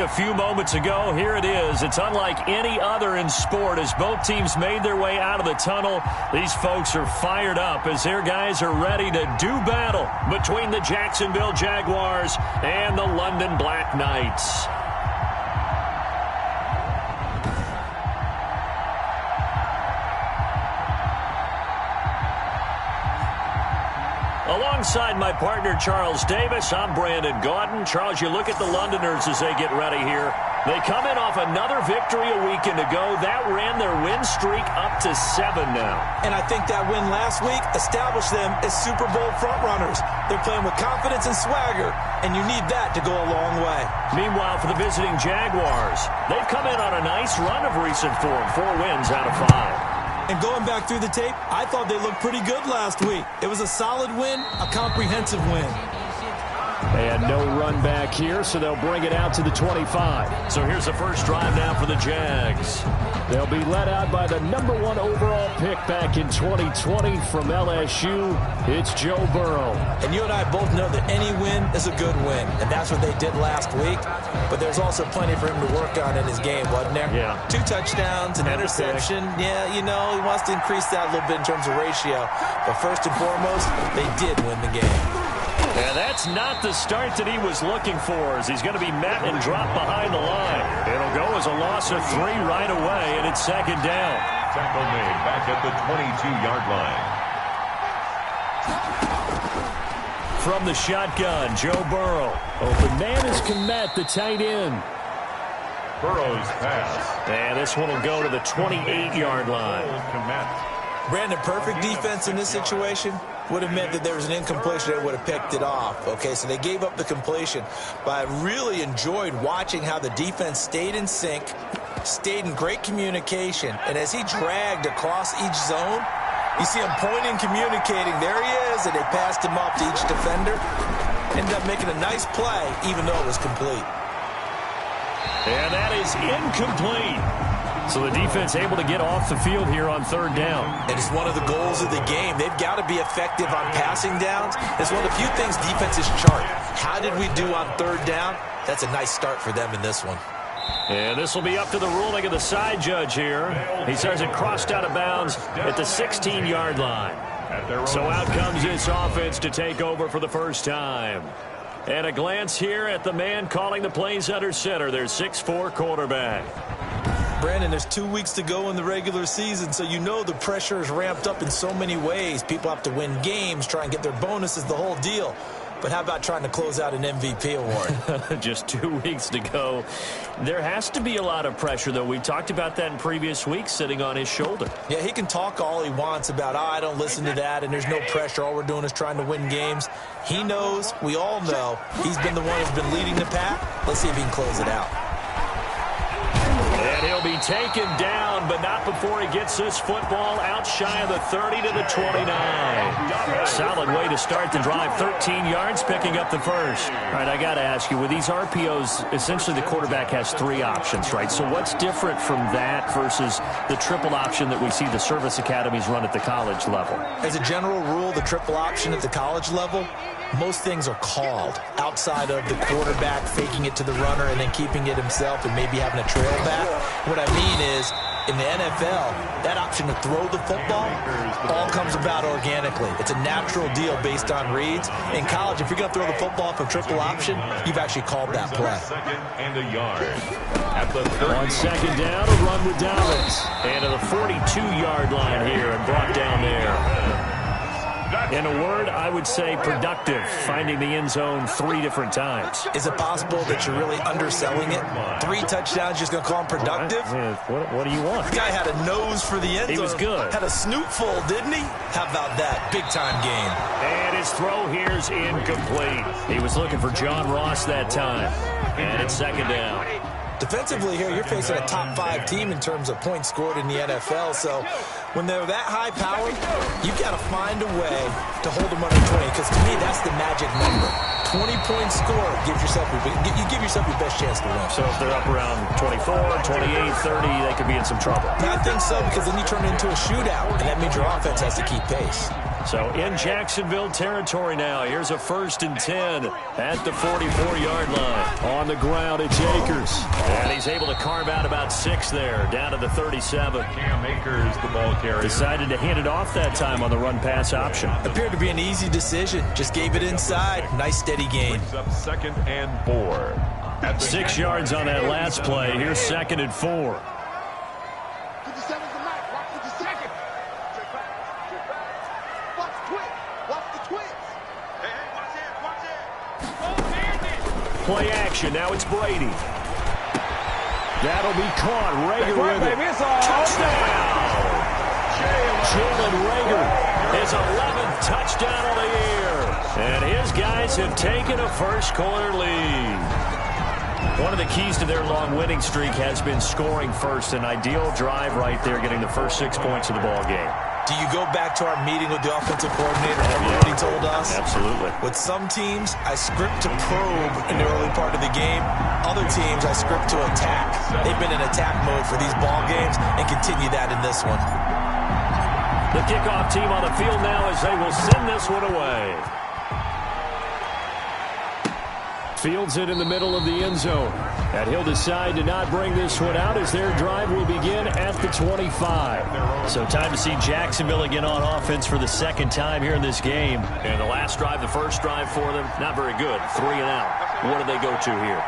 A few moments ago, here it is. It's unlike any other in sport as both teams made their way out of the tunnel. These folks are fired up as their guys are ready to do battle between the Jacksonville Jaguars and the London Black Knights. Alongside my partner, Charles Davis, I'm Brandon Gaudin. Charles, you look at the Londoners as they get ready here. They come in off another victory a weekend ago. That ran their win streak up to 7 now. And I think that win last week established them as Super Bowl frontrunners. They're playing with confidence and swagger, and you need that to go a long way. Meanwhile, for the visiting Jaguars, they've come in on a nice run of recent form. 4 wins out of 5. And going back through the tape, I thought they looked pretty good last week. It was a solid win, a comprehensive win. And no run back here, so they'll bring it out to the 25. So here's the first drive now for the Jags. They'll be led out by the #1 overall pick back in 2020 from LSU. It's Joe Burrow. And you and I both know that any win is a good win, and that's what they did last week. But there's also plenty for him to work on in his game, wasn't there? Yeah. 2 touchdowns, an interception. Yeah, you know, he wants to increase that a little bit in terms of ratio. But first and foremost, they did win the game. And that's not the start that he was looking for, as he's going to be met and dropped behind the line. It'll go as a loss of 3 right away, and it's second down. Tackle made back at the 22-yard line. From the shotgun, Joe Burrow. Open man is Kmet, the tight end. Burrow's pass. And this one will go to the 28-yard line. Brandon, perfect defense in this situation would have meant that there was an incompletion that would have picked it off. Okay, so they gave up the completion. But I really enjoyed watching how the defense stayed in sync, stayed in great communication, and as he dragged across each zone, you see him pointing, communicating. There he is, and they passed him off to each defender. Ended up making a nice play, even though it was complete. And that is incomplete. So the defense able to get off the field here on 3rd down. And it's one of the goals of the game. They've got to be effective on passing downs. It's one of the few things defenses chart. How did we do on 3rd down? That's a nice start for them in this one. And this will be up to the ruling of the side judge here. He says it crossed out of bounds at the 16-yard line. So out comes this offense to take over for the first time. And a glance here at the man calling the plays under center, their 6'4" quarterback. Brandon, there's 2 weeks to go in the regular season, so you know the pressure is ramped up in so many ways. People have to win games, try and get their bonuses, the whole deal. But how about trying to close out an MVP award? Just 2 weeks to go. There has to be a lot of pressure, though. We talked about that in previous weeks, sitting on his shoulder. Yeah, he can talk all he wants about, I don't listen to that, and there's no pressure. All we're doing is trying to win games. He knows, we all know, he's been the one who's been leading the pack. Let's see if he can close it out. And he'll be taken down, but not before he gets this football out shy of the 30 to the 29. Solid way to start the drive. 13 yards, picking up the first. All right, I got to ask you, with these RPOs, essentially the quarterback has 3 options, right? So what's different from that versus the triple option that we see the service academies run at the college level? As a general rule, the triple option at the college level, most things are called outside of the quarterback faking it to the runner and then keeping it himself and maybe having a trail back. What I mean is, in the NFL, that option to throw the football all comes about organically. It's a natural deal based on reads. In college, if you're going to throw the football for triple option, you've actually called that play. Second and a yard. At the 30. On second down, a run with Dobbins. And to the 42-yard line here and brought down there. In a word, I would say productive, finding the end zone 3 different times. Is it possible that you're really underselling it? 3 touchdowns, just going to call him productive? What do you want? The guy had a nose for the end zone. He was good. Had a snoot full, didn't he? How about that? Big-time game. And his throw here's incomplete. He was looking for John Ross that time. And it's second down. Defensively here, you're facing a top 5 team in terms of points scored in the NFL. So when they're that high powered, you've got to find a way to hold them under 20. Because to me, that's the magic number. 20-point score gives yourself you give yourself your best chance to win. So if they're up around 24, 28, 30, they could be in some trouble. I think so, because then you turn it into a shootout, and that means your offense has to keep pace. So in Jacksonville territory now. Here's a 1st and 10 at the 44-yard line. On the ground, it's Akers. And he's able to carve out about 6 there, down to the 37. Cam Akers, the ball carrier. Decided to hand it off that time on the run-pass option. Appeared to be an easy decision. Just gave it inside. Nice steady gain. Brings up 2nd and 4. 6 yards on that last play. Here's 2nd and 4. Play action. Now it's Brady. That'll be caught. Rager with it. Touchdown! Jalen Rager, his 11th touchdown of the year. And his guys have taken a first-quarter lead. One of the keys to their long winning streak has been scoring first. An ideal drive right there, getting the first 6 points of the ball game. Do you go back to our meeting with the offensive coordinator? Remember what he told us? Absolutely. With some teams, I script to probe in the early part of the game. Other teams, I script to attack. They've been in attack mode for these ball games and continue that in this one. The kickoff team on the field now as they will send this one away. Fields it in the middle of the end zone. And he'll decide to not bring this one out as their drive will begin at the 25. So time to see Jacksonville again on offense for the 2nd time here in this game. And the last drive, the first drive for them, not very good. 3 and out. What do they go to here?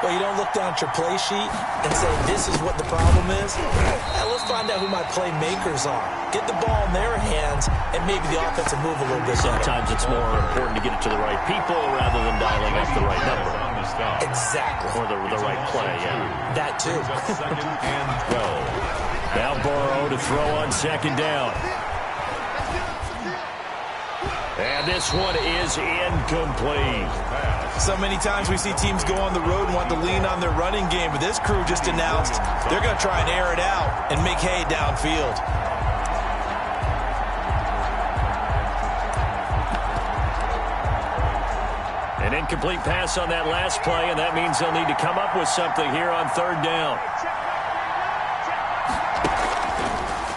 Well, you don't look down at your play sheet and say, this is what the problem is. Now, let's find out who my playmakers are. Get the ball in their hands, and maybe the offense will move a little bit better. Sometimes it's more important to get it to the right people rather than dialing up the right number. Exactly. Or the right play, yeah. That, too. 2nd and 12. Now Burrow to throw on 2nd down. And this one is incomplete. So many times we see teams go on the road and want to lean on their running game, but this crew just announced they're going to try and air it out and make hay downfield. An incomplete pass on that last play, and that means they'll need to come up with something here on 3rd down.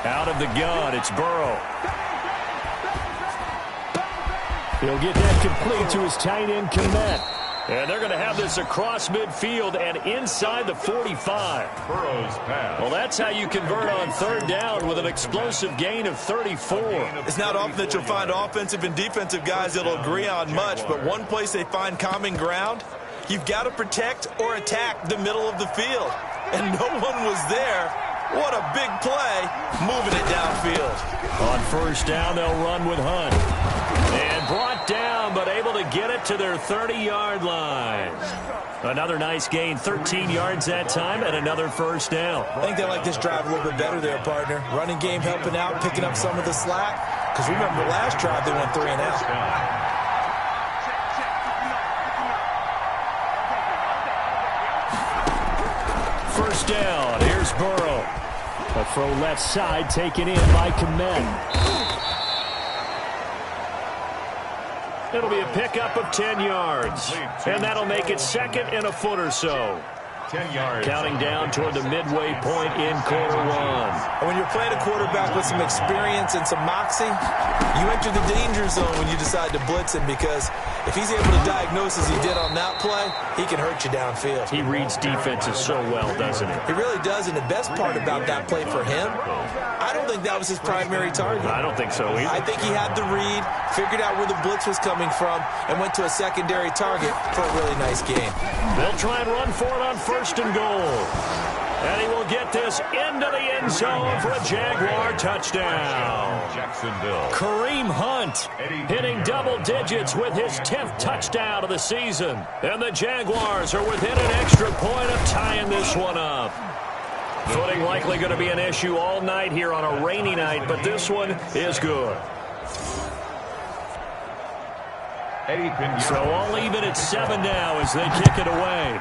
Out of the gun, it's Burrow. He'll get that complete to his tight end, Kmet. And they're going to have this across midfield and inside the 45. Burrow's pass. Well, that's how you convert on 3rd down with an explosive gain of 34. It's not often that you'll find offensive and defensive guys that'll agree on much, but one place they find common ground, you've got to protect or attack the middle of the field. And no one was there. What a big play, moving it downfield. On 1st down, they'll run with Hunt. And brought down, but able to get it to their 30-yard line. Another nice gain, 13 yards that time, and another 1st down. I think they like this drive a little bit better there, partner. Running game helping out, picking up some of the slack. Because remember, last drive they went 3 and out. First down, here's Burrow. A throw left side taken in by Kmet. It'll be a pickup of 10 yards. And that'll make it 2nd and a foot or so. 10 yards. Counting down toward the midway point in quarter 1. And when you're playing a quarterback with some experience and some moxie, you enter the danger zone when you decide to blitz him, because if he's able to diagnose as he did on that play, he can hurt you downfield. He reads defenses so well, doesn't he? He really does, and the best part about that play for him, I don't think that was his primary target. I don't think so either. I think he had the read, figured out where the blitz was coming from, and went to a secondary target for a really nice game. They'll try and run for it on 1st and goal. And he will get this into the end zone for a Jaguar touchdown. Jacksonville. Kareem Hunt hitting double digits with his 10th touchdown of the season. And the Jaguars are within an extra point of tying this one up. Footing likely going to be an issue all night here on a rainy night, but this one is good. So all even at 7 now as they kick it away.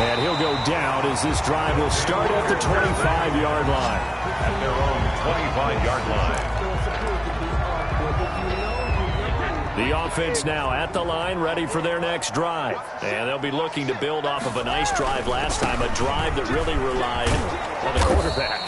And he'll go down as this drive will start at the 25-yard line. At their own 25-yard line. The offense now at the line, ready for their next drive. And they'll be looking to build off of a nice drive last time, a drive that really relied on the quarterback.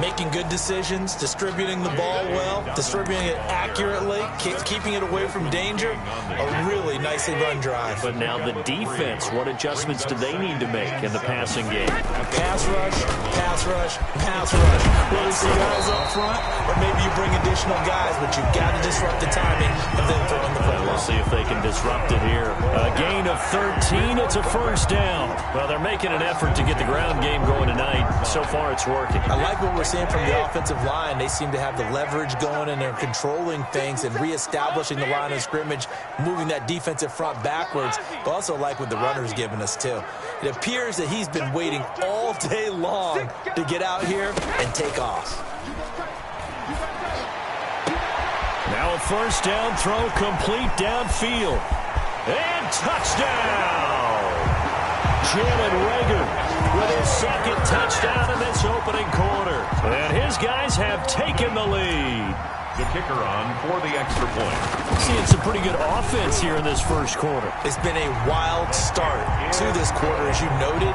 Making good decisions, distributing the ball well, distributing it accurately, keeping it away from danger. A really nicely run drive. But now the defense, what adjustments do they need to make in the passing game? Pass rush, pass rush, pass rush. Whether it's the guys up front or maybe you bring additional guys, but you've got to disrupt the timing of them throwing the football. We'll see if they can disrupt it here. A gain of 13. It's a first down. Well, they're making an effort to get the ground game going tonight. So far, it's working. I like what we're seeing from the offensive line. They seem to have the leverage going, and they're controlling things and reestablishing the line of scrimmage, moving that defensive front backwards. But also like what the runner's giving us, too. It appears that he's been waiting all day long to get out here and take off. Now a first down throw, complete downfield. And touchdown! Jalen Reagor with his second touchdown in this opening quarter. And his guys have taken the lead. The kicker on for the extra point. Seeing some pretty good offense here in this first quarter. It's been a wild start to this quarter, as you noted.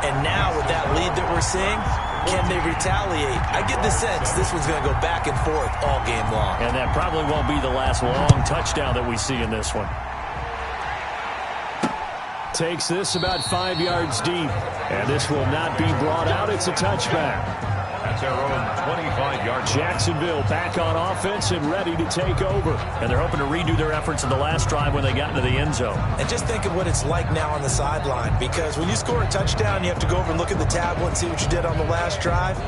And now with that lead that we're seeing, can they retaliate? I get the sense this one's going to go back and forth all game long. And that probably won't be the last long touchdown that we see in this one. Takes this about 5 yards deep. And this will not be brought out. It's a touchback. That's their own 25-yard. Jacksonville back on offense and ready to take over. And they're hoping to redo their efforts in the last drive when they got into the end zone. And just think of what it's like now on the sideline, because when you score a touchdown, you have to go over and look at the tablet and see what you did on the last drive.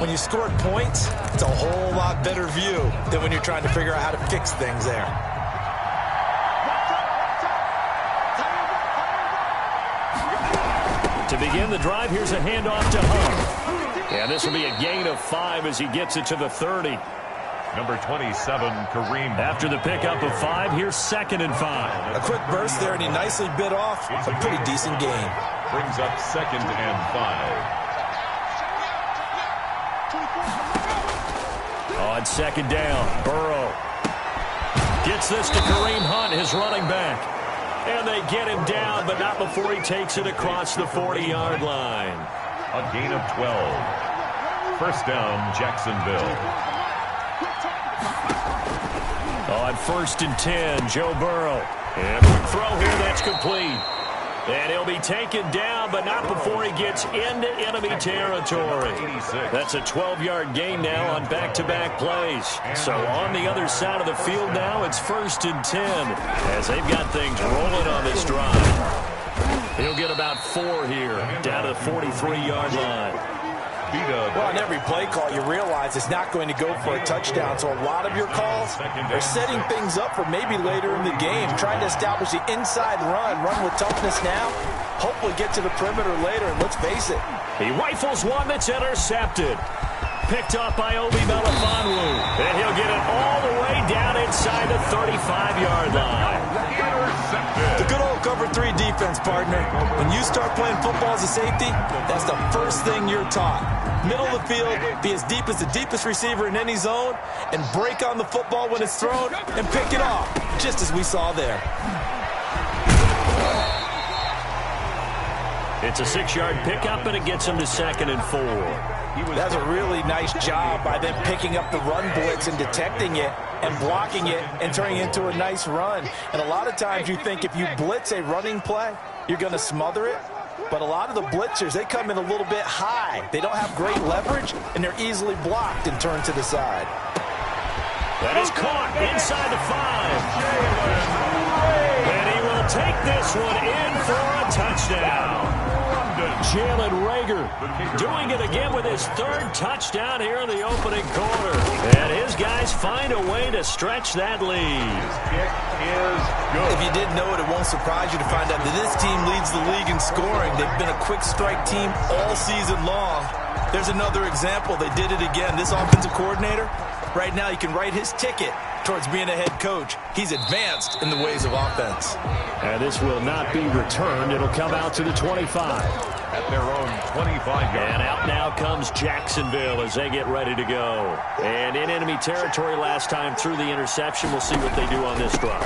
When you scored points, it's a whole lot better view than when you're trying to figure out how to fix things there. To begin the drive, here's a handoff to Hunt. And this will be a gain of 5 as he gets it to the 30. Number 27, Kareem. After the pickup of 5, here's 2nd and 5. A quick burst there, and he nicely bit off a pretty decent gain. Brings up 2nd and 5. On 2nd down, Burrow gets this to Kareem Hunt, his running back. And they get him down, but not before he takes it across the 40-yard line. A gain of 12. First down, Jacksonville. On 1st and 10, Joe Burrow. And quick throw here, that's complete. And he'll be taken down, but not before he gets into enemy territory. That's a 12-yard gain now on back-to-back plays. So on the other side of the field now, it's 1st and 10 as they've got things rolling on this drive. He'll get about 4 here, down to the 43-yard line. Well, on every play call, you realize it's not going to go for a touchdown. So a lot of your calls are setting things up for maybe later in the game, trying to establish the inside run with toughness now, hopefully get to the perimeter later, and let's face it. He rifles one that's intercepted. Picked up by Obi Melifonwu. And he'll get it all the way down inside the 35-yard line. The good old cover 3 defense, partner. When you start playing football as a safety, that's the first thing you're taught. Middle of the field, be as deep as the deepest receiver in any zone, and break on the football when it's thrown and pick it off, just as we saw there. It's a 6-yard pickup, and it gets him to 2nd and 4. That's a really nice job by them picking up the run blitz and detecting it and blocking it and turning it into a nice run. And a lot of times you think if you blitz a running play, you're going to smother it. But a lot of the blitzers, they come in a little bit high. They don't have great leverage, and they're easily blocked and turned to the side. That is caught inside the 5. And he will take this one in for a touchdown. Jalen Reagor doing it again with his 3rd touchdown here in the opening quarter. And his guys find a way to stretch that lead. His kick is good. If you didn't know it, it won't surprise you to find out that this team leads the league in scoring. They've been a quick strike team all season long. There's another example. They did it again. This offensive coordinator, right now you can write his ticket towards being a head coach. He's advanced in the ways of offense. And this will not be returned. It'll come out to the 25. at their own 25-yard. And out now comes Jacksonville as they get ready to go. And in enemy territory last time through the interception. We'll see what they do on this drive.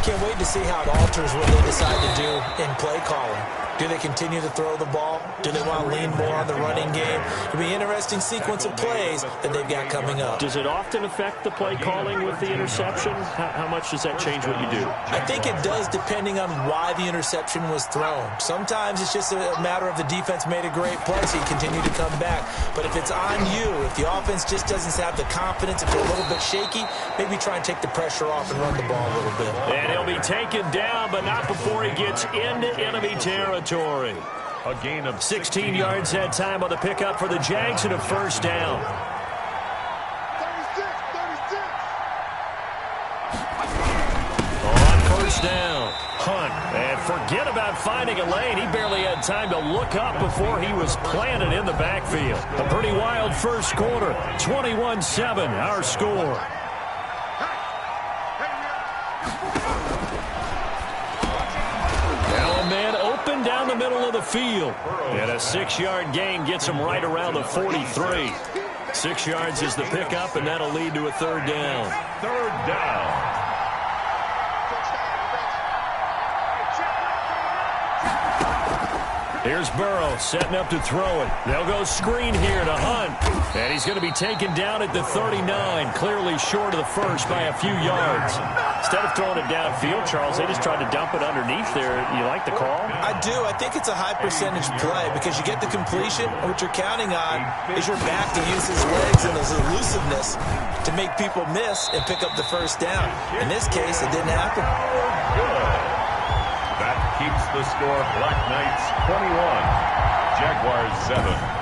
Can't wait to see how it alters what they decide to do in play calling. Do they continue to throw the ball? Do they want to lean more on the running game? It'll be an interesting sequence of plays that they've got coming up. Does it often affect the play calling with the interception? How much does that change what you do? I think it does depending on why the interception was thrown. Sometimes it's just a matter of the defense made a great play, so you continue to come back. But if it's on you, if the offense just doesn't have the confidence, if they're a little bit shaky, maybe try and take the pressure off and run the ball a little bit. And he'll be taken down, but not before he gets into enemy territory. A gain of 16 yards that time on the pickup for the Jags and a first down. On first down, Hunt. And forget about finding a lane. He barely had time to look up before he was planted in the backfield. A pretty wild first quarter. 21-7, our score. Down the middle of the field. And a 6-yard gain gets him right around the 43. 6 yards is the pickup, and that'll lead to a third down. Third down. Here's Burrow setting up to throw it. They'll go screen here to Hunt. And he's going to be taken down at the 39, clearly short of the first by a few yards. Instead of throwing it downfield, Charles, they just tried to dump it underneath there. You like the call? I do. I think it's a high-percentage play because you get the completion, and what you're counting on is your back to use his legs and his elusiveness to make people miss and pick up the first down. In this case, it didn't happen. That keeps the score Black Knights 21, Jaguars 7.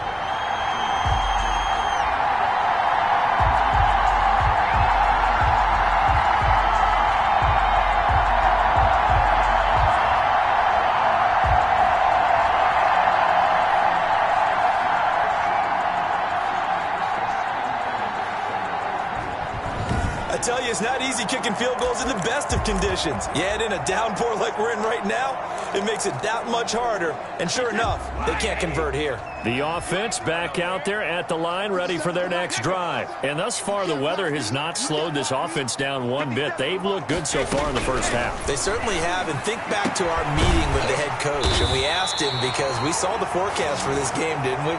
I tell you, it's not easy kicking field goals in the best of conditions. Yet in a downpour like we're in right now, it makes it that much harder. And sure enough, they can't convert here. The offense back out there at the line, ready for their next drive. And thus far, the weather has not slowed this offense down one bit. They've looked good so far in the first half. They certainly have. And think back to our meeting with the head coach. And we asked him because we saw the forecast for this game, didn't we?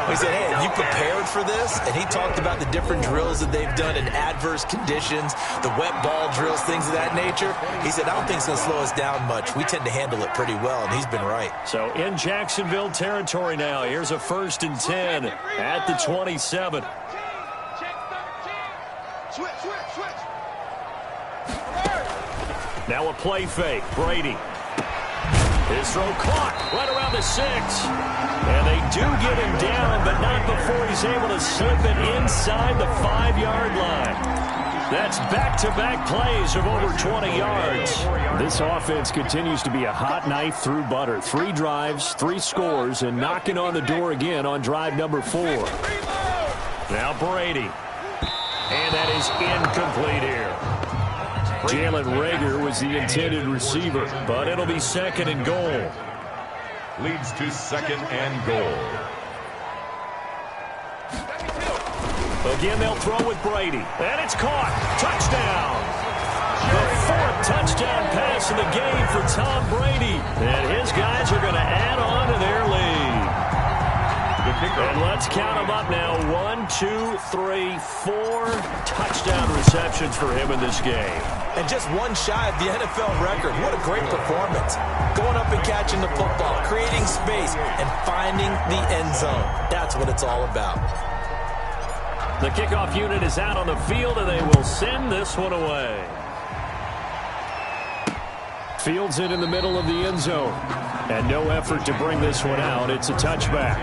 We said, hey, have you prepared for this? And he talked about the different drills that they've done in adverse conditions, the wet ball drills, things of that nature. He said, I don't think it's going to slow us down much. We tend to handle it pretty well, and he's been right. So in Jacksonville territory now, here's a 1st and 10 at the 27. Now a play fake. Brady. His throw caught right around the 6. And they do get him down, but not before he's able to slip it inside the 5-yard line. That's back-to-back plays of over 20 yards. This offense continues to be a hot knife through butter. 3 drives, 3 scores, and knocking on the door again on drive number 4. Now Brady. And that is incomplete here. Jalen Reagor was the intended receiver, but it'll be 2nd and goal. Leads to 2nd and goal. Again, they'll throw with Brady. And it's caught. Touchdown. The 4th touchdown pass of the game for Tom Brady. And his guys are going to add on to their lead. And let's count them up now. 1, 2, 3, 4 touchdown receptions for him in this game. And just one shy of the NFL record. What a great performance. Going up and catching the football, creating space, and finding the end zone. That's what it's all about. The kickoff unit is out on the field, and they will send this one away. Fields it in the middle of the end zone. And no effort to bring this one out. It's a touchback.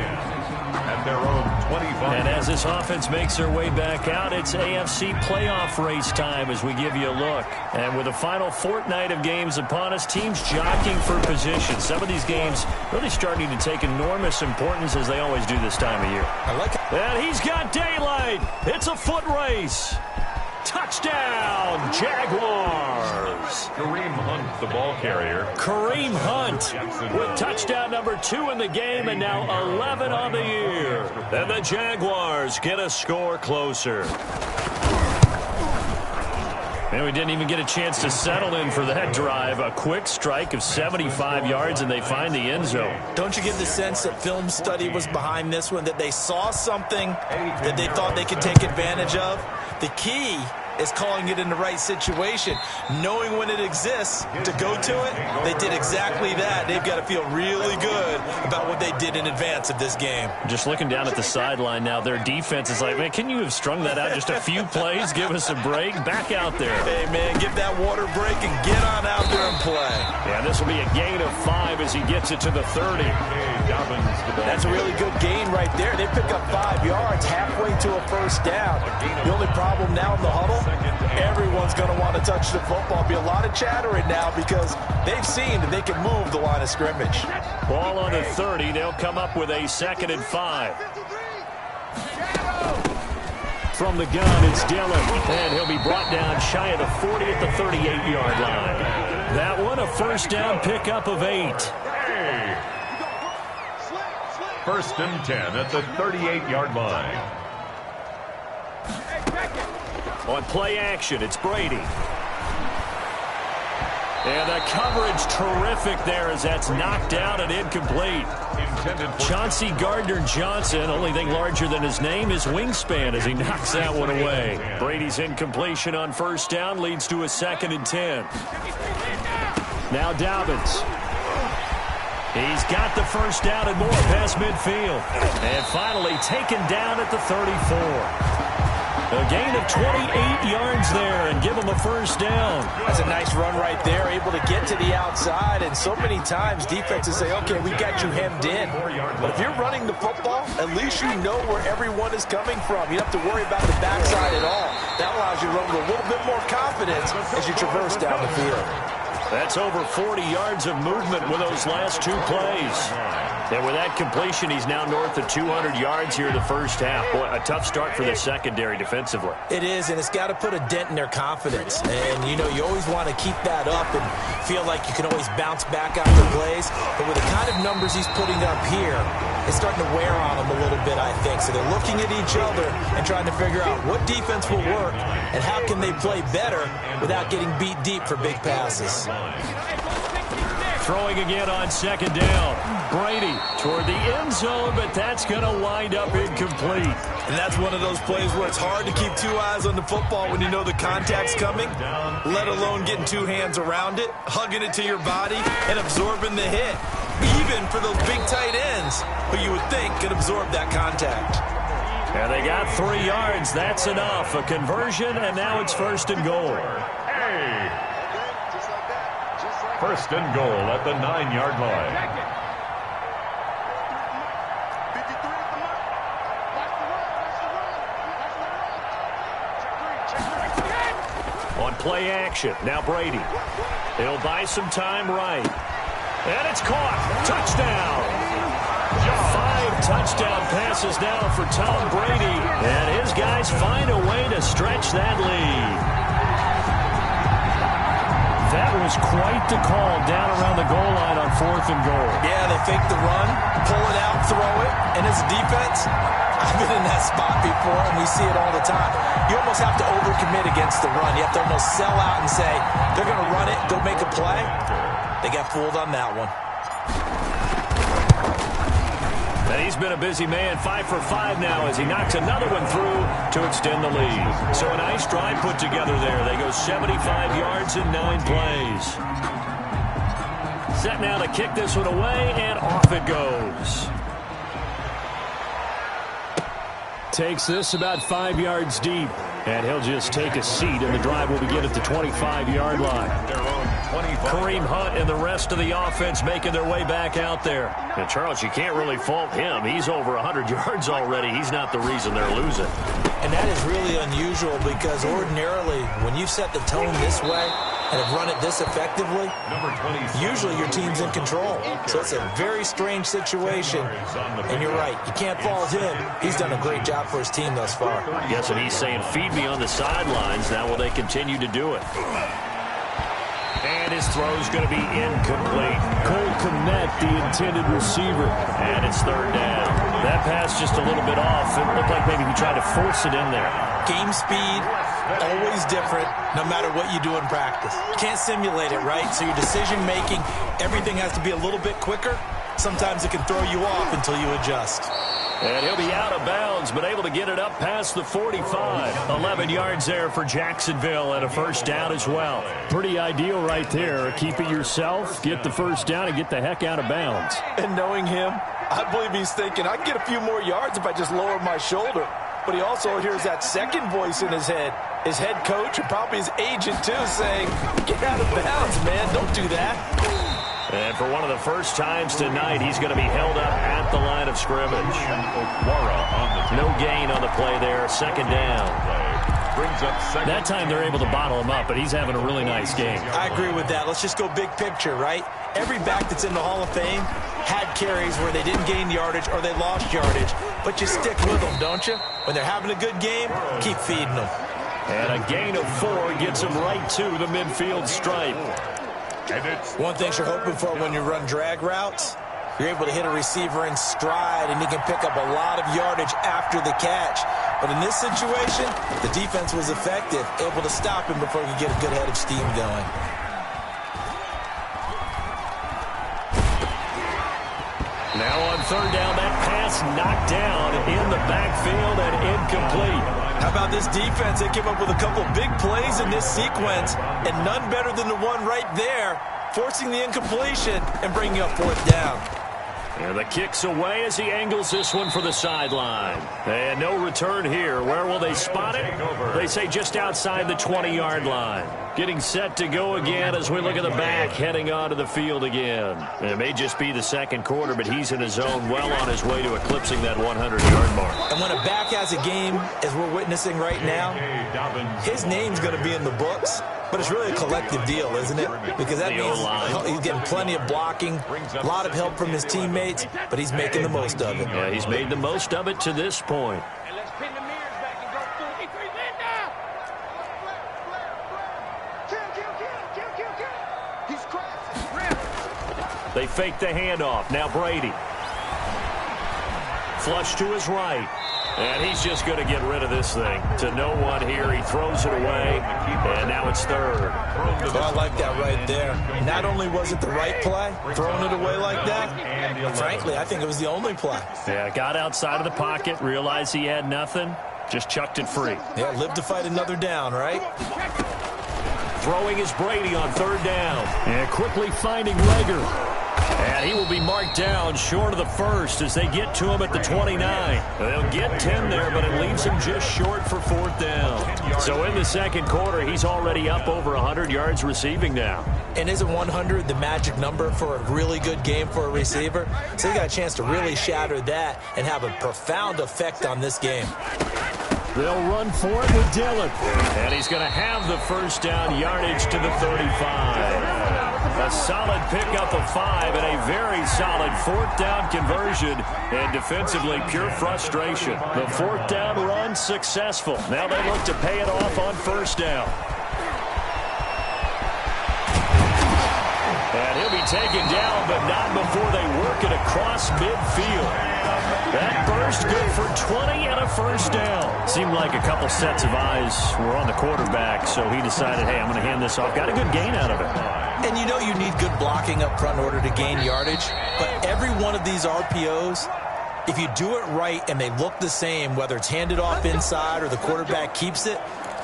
At their own 25. And as this offense makes their way back out, it's AFC playoff race time as we give you a look. And with the final fortnight of games upon us, teams jockeying for position. Some of these games really starting to take enormous importance as they always do this time of year. I like it. And he's got daylight. It's a foot race. Touchdown, Jaguars. Kareem Hunt, the ball carrier. Kareem Hunt with touchdown number 2 in the game, and now 11 on the year. And the Jaguars get a score closer. And we didn't even get a chance to settle in for that drive. A quick strike of 75 yards, and they find the end zone. Don't you get the sense that film study was behind this one, that they saw something that they thought they could take advantage of? The key is calling it in the right situation, knowing when it exists to go to it. They did exactly that. They've got to feel really good about what they did in advance of this game. Just looking down at the sideline now, their defense is like, man, can you have strung that out just a few plays? Give us a break. Back out there. Hey, man, get that water break and get on out there and play. Yeah, this will be a gain of 5 as he gets it to the 30. That's a really good gain right there. They pick up 5 yards halfway to a first down. The only problem now in the huddle, everyone's going to want to touch the football. Be a lot of chattering now because they've seen that they can move the line of scrimmage. Ball on the 30. They'll come up with a 2nd and 5. From the gun, it's Dillon. And he'll be brought down shy of the 40 at the 38-yard line. That one, a first down pickup of 8. First and 10 at the 38-yard line. On play action, it's Brady. And the coverage terrific there as that's knocked out and incomplete. Chauncey Gardner-Johnson, only thing larger than his name is wingspan as he knocks that one away. Brady's incompletion on first down leads to a 2nd and 10. Now Dobbins. He's got the first down and more past midfield. And finally taken down at the 34. A gain of 28 yards there and give him a first down. That's a nice run right there, able to get to the outside. And so many times defenses say, okay, we got you hemmed in. But if you're running the football, at least you know where everyone is coming from. You don't have to worry about the backside at all. That allows you to run with a little bit more confidence as you traverse down the field. That's over 40 yards of movement with those last 2 plays. And with that completion, he's now north of 200 yards here in the first half. Boy, a tough start for the secondary defensively. It is, and it's got to put a dent in their confidence. And, you know, you always want to keep that up and feel like you can always bounce back after plays. But with the kind of numbers he's putting up here, it's starting to wear on them a little bit, I think. So they're looking at each other and trying to figure out what defense will work and how can they play better without getting beat deep for big passes. Throwing again on 2nd down. Brady toward the end zone, but that's going to wind up incomplete. And that's one of those plays where it's hard to keep 2 eyes on the football when you know the contact's coming, let alone getting 2 hands around it, hugging it to your body, and absorbing the hit. Even for those big tight ends who you would think could absorb that contact. And they got 3 yards. That's enough. A conversion, and now it's 1st and goal. First and goal at the 9-yard line. On play action, now Brady. He'll buy some time right. And it's caught. Touchdown. 5 touchdown passes now for Tom Brady. And his guys find a way to stretch that lead. That was quite the call down around the goal line on 4th and goal. Yeah, they fake the run, pull it out, throw it, and as a defense, I've been in that spot before, and we see it all the time. You almost have to overcommit against the run. You have to almost sell out and say, they're going to run it, go make a play. They got fooled on that one. And he's been a busy man, 5 for 5 now as he knocks another one through to extend the lead. So a nice drive put together there. They go 75 yards in 9 plays. Set now to kick this one away, and off it goes. Takes this about 5 yards deep, and he'll just take a seat, and the drive will begin at the 25-yard line. Kareem Hunt and the rest of the offense making their way back out there. And, Charles, you can't really fault him. He's over 100 yards already. He's not the reason they're losing. And that is really unusual because ordinarily when you set the tone this way and have run it this effectively, usually your team's in control. So it's a very strange situation. And you're right, you can't fault him. He's done a great job for his team thus far. Yes, and he's saying, feed me on the sidelines. Now will they continue to do it? his throw's going to be incomplete. Cole Kmet, the intended receiver. And it's third down. That pass just a little bit off. It looked like maybe he tried to force it in there. Game speed, always different, no matter what you do in practice. You can't simulate it, right? So your decision-making, everything has to be a little bit quicker. Sometimes it can throw you off until you adjust. And he'll be out of bounds, but able to get it up past the 45. 11 yards there for Jacksonville and a first down as well. Pretty ideal right there. Keep it yourself, get the first down, and get the heck out of bounds. And knowing him, I believe he's thinking, I can get a few more yards if I just lower my shoulder. But he also hears that second voice in his head. His head coach and probably his agent, too, saying, get out of bounds, man. Don't do that. And for one of the first times tonight, he's going to be held up at the line of scrimmage. No gain on the play there. Second down. That time they're able to bottle him up, but he's having a really nice game. I agree with that. Let's just go big picture, right? Every back that's in the Hall of Fame had carries where they didn't gain yardage or they lost yardage. But you stick with them, don't you? When they're having a good game, keep feeding them. And a gain of 4 gets him right to the midfield stripe. One thing you're hoping for when you run drag routes, you're able to hit a receiver in stride, and he can pick up a lot of yardage after the catch. But in this situation, the defense was effective, able to stop him before he could get a good head of steam going. Now on third down, that pass knocked down in the backfield and incomplete. How about this defense? They came up with a couple big plays in this sequence, and none better than the one right there, forcing the incompletion and bringing up fourth down. And the kick's away as he angles this one for the sideline. And no return here. Where will they spot it? They say just outside the 20-yard line. Getting set to go again as we look at the back, heading onto the field again. It may just be the second quarter, but he's in his zone, well on his way to eclipsing that 100-yard mark. And when a back has a game, as we're witnessing right now, his name's going to be in the books. But it's really a collective deal, isn't it? Because that means he's getting plenty of blocking, a lot of help from his teammates, but he's making the most of it. Yeah, he's made the most of it to this point. They fake the handoff. Now Brady. Flush to his right. And he's just going to get rid of this thing. To no one here. He throws it away. And now it's third. So I like that right there. Not only was it the right play, throwing it away like that, but frankly, I think it was the only play. Yeah, got outside of the pocket, realized he had nothing, just chucked it free. Yeah, live to fight another down, right? Throwing is Brady on third down. And quickly finding Rager. And he will be marked down short of the first as they get to him at the 29. They'll get 10 there, but it leaves him just short for fourth down. So in the second quarter, he's already up over 100 yards receiving now. And isn't 100 the magic number for a really good game for a receiver? So he got a chance to really shatter that and have a profound effect on this game. They'll run for it with Dillon. And he's going to have the first down yardage to the 35. A solid pickup of 5 and a very solid fourth down conversion. And defensively, pure frustration. The fourth down run successful. Now they look to pay it off on first down. And he'll be taken down, but not before they work it across midfield. That burst good for 20 and a first down. Seemed like a couple sets of eyes were on the quarterback, so he decided, hey, I'm going to hand this off. Got a good gain out of it. And you know you need good blocking up front in order to gain yardage. But every one of these RPOs, if you do it right and they look the same, whether it's handed off inside or the quarterback keeps it,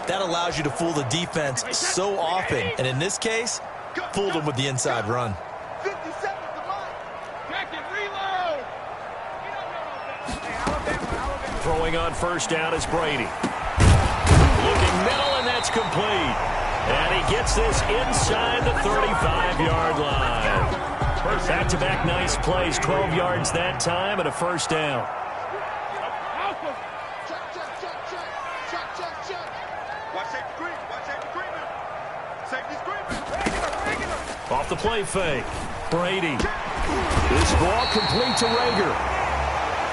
that allows you to fool the defense so often. And in this case, fooled them with the inside run. Throwing on first down is Brady. Looking middle, and that's complete. And he gets this inside the 35-yard line. Back-to-back nice plays, 12 yards that time, and a first down. Off the play fake. Brady. This ball complete to Rager.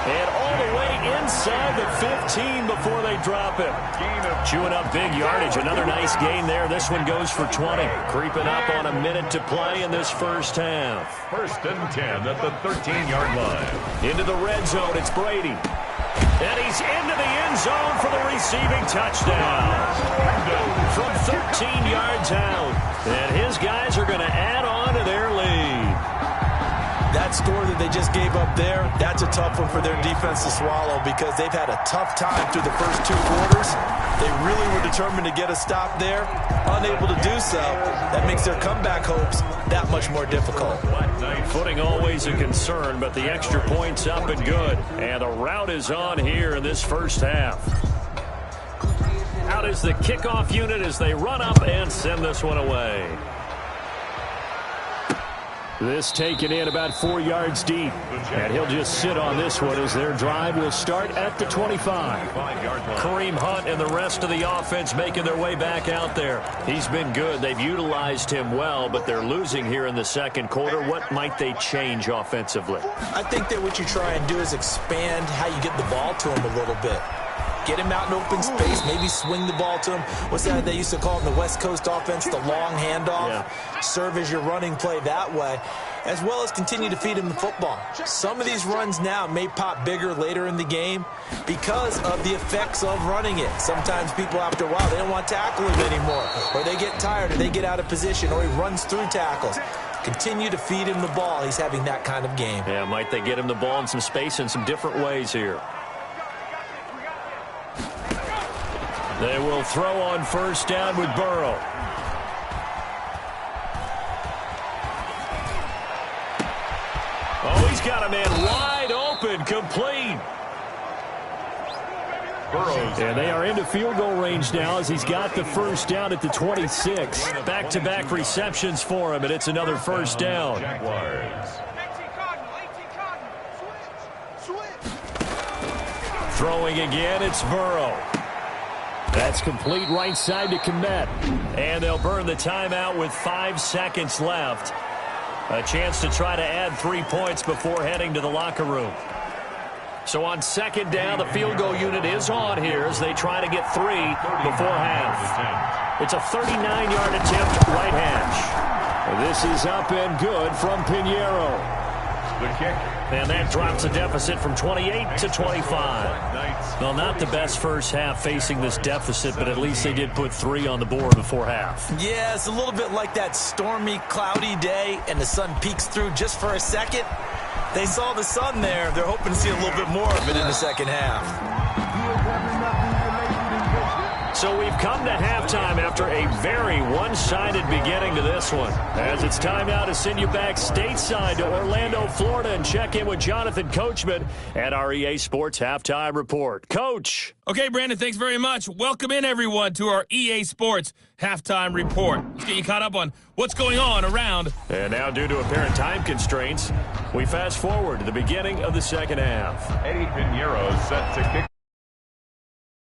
And all the way inside the 15 before they drop him. Chewing up big yardage. Another nice gain there. This one goes for 20. Creeping up on a minute to play in this first half. 1st and 10 at the 13-yard line. Into the red zone. It's Brady. And he's into the end zone for the receiving touchdown. From 13 yards out. And his guys are going to add on to their lead. That score that they just gave up there, that's a tough one for their defense to swallow because they've had a tough time through the first 2 quarters. They really were determined to get a stop there, unable to do so. That makes their comeback hopes that much more difficult. Footing always a concern, but the extra point's up and good. And the route is on here in this first half. Out is the kickoff unit as they run up and send this one away. This taken in about 4 yards deep. And he'll just sit on this one as their drive will start at the 25. Kareem Hunt and the rest of the offense making their way back out there. He's been good. They've utilized him well, but they're losing here in the second quarter. What might they change offensively? I think that what you try and do is expand how you get the ball to him a little bit. Get him out in open space, maybe swing the ball to him. What's that they used to call in the West Coast offense, the long handoff? Yeah. Serve as your running play that way, as well as continue to feed him the football. Some of these runs now may pop bigger later in the game because of the effects of running it. Sometimes people, after a while, they don't want to tackle him anymore, or they get tired, or they get out of position, or he runs through tackles. Continue to feed him the ball. He's having that kind of game. Yeah, might they get him the ball in some space in some different ways here. They will throw on first down with Burrow. Oh, he's got a man wide open, complete. And they are into field goal range now as he's got the first down at the 26. Back-to-back receptions for him, and it's another first down. Jaguars. Throwing again, it's Burrow. That's complete right side to Kmet. And they'll burn the timeout with 5 seconds left. A chance to try to add 3 points before heading to the locker room. So on second down, the field goal unit is on here as they try to get 3 before half. It's a 39-yard attempt, right hash. This is up and good from Pinheiro. The kick. And that drops a deficit from 28 to 25. Well, not the best first half facing this deficit, but at least they did put 3 on the board before half. Yeah, it's a little bit like that stormy, cloudy day, and the sun peeks through just for a second. They saw the sun there. They're hoping to see a little bit more of it in the second half. So we've come to halftime after a very one-sided beginning to this one. As it's time now to send you back stateside to Orlando, Florida, and check in with Jonathan Coachman at our EA Sports Halftime Report. Coach. Okay, Brandon, thanks very much. Welcome in, everyone, to our EA Sports Halftime Report. Let's get you caught up on what's going on around. And now, due to apparent time constraints, we fast forward to the beginning of the second half. Eddie Pinheiro set to kick.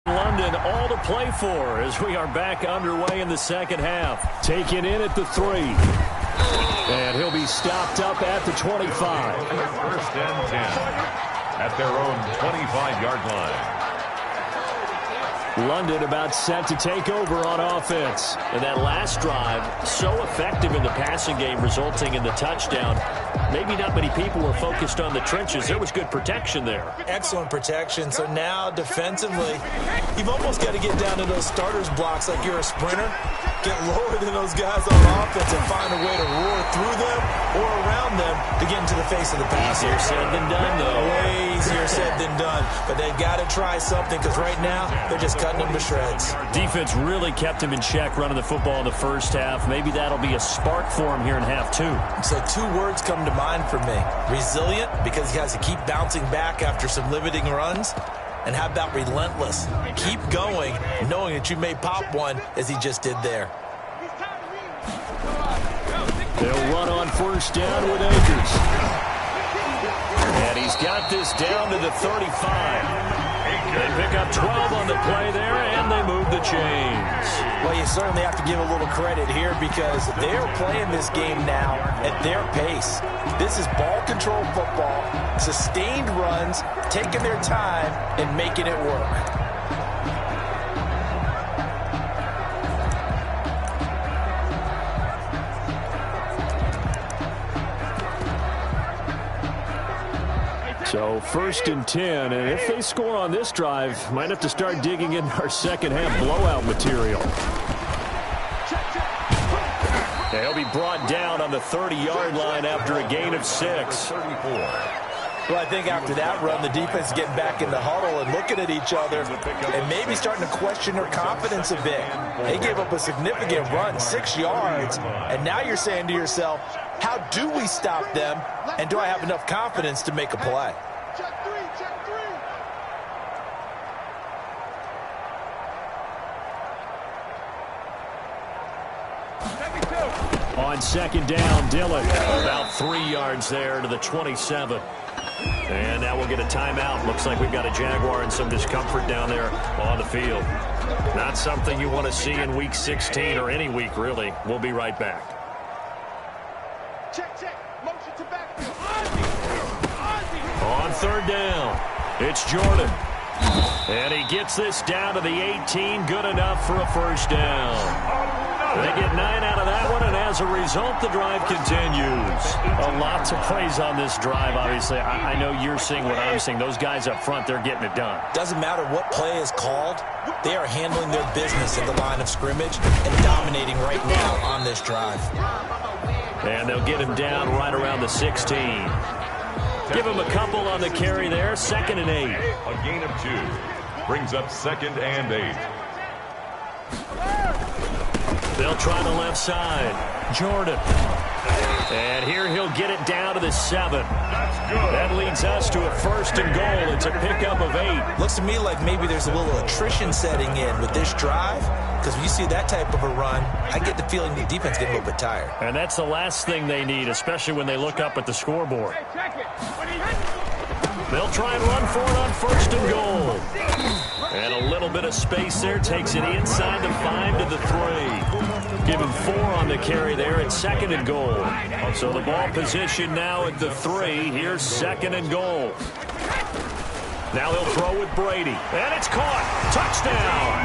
London all to play for as we are back underway in the second half. Taken in at the 3. And he'll be stopped up at the 25. 1st and 10 at their own 25-yard line. London about set to take over on offense. And that last drive, so effective in the passing game, resulting in the touchdown. Maybe not many people were focused on the trenches. There was good protection there. Excellent protection. So now, defensively, you've almost got to get down to those starters blocks like you're a sprinter. Get lower than those guys on offense and find a way to roar through them or around them to get into the face of the passer. Easier said than done, though. Way easier said than done. But they've got to try something because right now they're just cutting them to shreds. Defense really kept him in check running the football in the first half. Maybe that'll be a spark for him here in half 2. So 2 words come to mind for me. Resilient, because he has to keep bouncing back after some limiting runs. And how about relentless? Keep going, knowing that you may pop one as he just did there. They'll run on first down with Akers. And he's got this down to the 35. They pick up 12 on the play there, and they move the chains. Well, you certainly have to give a little credit here because they're playing this game now at their pace. This is ball control football, sustained runs, taking their time and making it work. So 1st and 10, and if they score on this drive, might have to start digging in our second half blowout material. Yeah, he'll be brought down on the 30-yard line after a gain of 6. Well, I think after that run, the defense is getting back in the huddle and looking at each other and maybe starting to question their confidence a bit. They gave up a significant run, 6 yards, and now you're saying to yourself, how do we stop them, and do I have enough confidence to make a play? On 2nd down, Dillon. About 3 yards there to the 27. And now we'll get a timeout. Looks like we've got a Jaguar and some discomfort down there on the field. Not something you want to see in Week 16 or any week, really. We'll be right back. Motion to backfield. On 3rd down, it's Jordan. And he gets this down to the 18. Good enough for a 1st down. They get 9 out of that one, and as a result, the drive continues. A lot of plays on this drive, obviously. I know you're seeing what I'm seeing. Those guys up front, they're getting it done. Doesn't matter what play is called. They are handling their business at the line of scrimmage and dominating right now on this drive. And they'll get him down right around the 16. Give him a couple on the carry there. 2nd and 8. A gain of 2 brings up 2nd and 8. They'll try the left side. Jordan. And here he'll get it down to the 7. That leads us to a 1st and goal. It's a pickup of 8. Looks to me like maybe there's a little attrition setting in with this drive, because when you see that type of a run, I get the feeling the defense gets a little bit tired. And that's the last thing they need, especially when they look up at the scoreboard. They'll try and run for it on 1st and goal. And a little bit of space there. Takes it inside the 5 to the 3. Give him 4 on the carry there at 2nd and goal. So the ball position now at the 3. Here's 2nd and goal. Now he'll throw with Brady. And it's caught. Touchdown.